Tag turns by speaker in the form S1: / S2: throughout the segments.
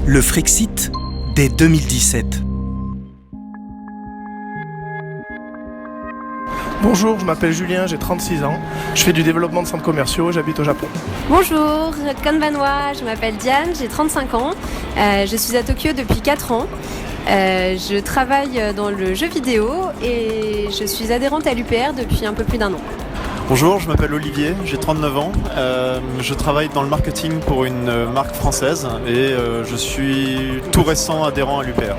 S1: Le Frexit dès 2017.
S2: Bonjour, je m'appelle Julien, j'ai 36 ans. Je fais du développement de centres commerciaux, j'habite au Japon.
S3: Bonjour, Konbanwa, je m'appelle Diane, j'ai 35 ans. Je suis à Tokyo depuis 4 ans. Je travaille dans le jeu vidéo et je suis adhérente à l'UPR depuis un peu plus d'1 an.
S4: Bonjour, je m'appelle Olivier, j'ai 39 ans. Je travaille dans le marketing pour une marque française et je suis tout récent adhérent à l'UPR.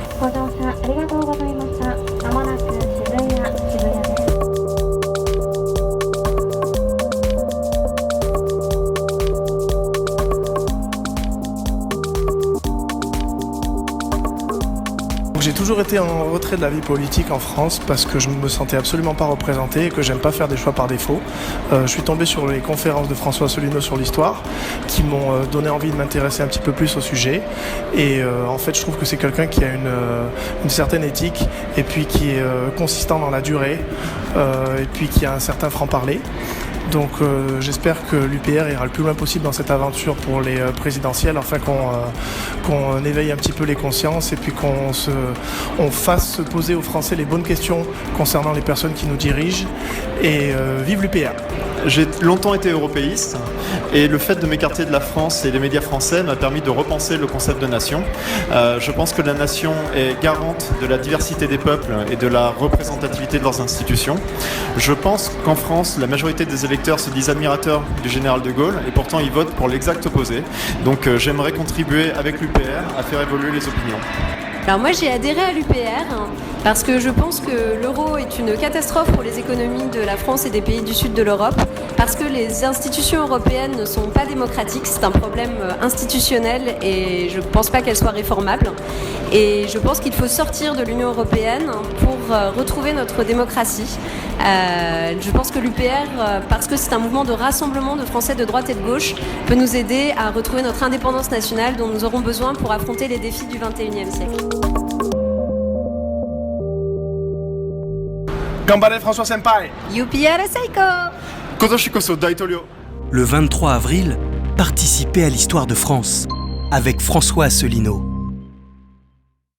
S2: J'ai toujours été en retrait de la vie politique en France parce que je ne me sentais absolument pas représenté et que j'aime pas faire des choix par défaut. Je suis tombé sur les conférences de François Asselineau sur l'histoire qui m'ont donné envie de m'intéresser un petit peu plus au sujet. Et en fait, je trouve que c'est quelqu'un qui a une certaine éthique et puis qui est consistant dans la durée et puis qui a un certain franc-parler. Donc j'espère que l'UPR ira le plus loin possible dans cette aventure pour les présidentielles, afin qu'on éveille un petit peu les consciences et puis on fasse se poser aux Français les bonnes questions concernant les personnes qui nous dirigent. Et vive l'UPR!
S4: J'ai longtemps été européiste et le fait de m'écarter de la France et des médias français m'a permis de repenser le concept de nation. Je pense que la nation est garante de la diversité des peuples et de la représentativité de leurs institutions. Je pense qu'en France, la majorité des électeurs se disent admirateurs du général de Gaulle et pourtant ils votent pour l'exact opposé. Donc j'aimerais contribuer avec l'UPR à faire évoluer les opinions.
S3: Alors moi j'ai adhéré à l'UPR parce que je pense que l'euro est une catastrophe pour les économies de la France et des pays du sud de l'Europe, parce que les institutions européennes ne sont pas démocratiques, c'est un problème institutionnel et je ne pense pas qu'elles soient réformables. Et je pense qu'il faut sortir de l'Union européenne pour retrouver notre démocratie. Je pense que l'UPR, parce que c'est un mouvement de rassemblement de Français de droite et de gauche, peut nous aider à retrouver notre indépendance nationale dont nous aurons besoin pour affronter les défis du XXIe siècle.
S2: Gambare François Senpai!
S3: UPR Seiko!
S4: Kotoshi koso daitōryō.
S1: Le 23 avril, participez à l'histoire de France avec François Asselineau.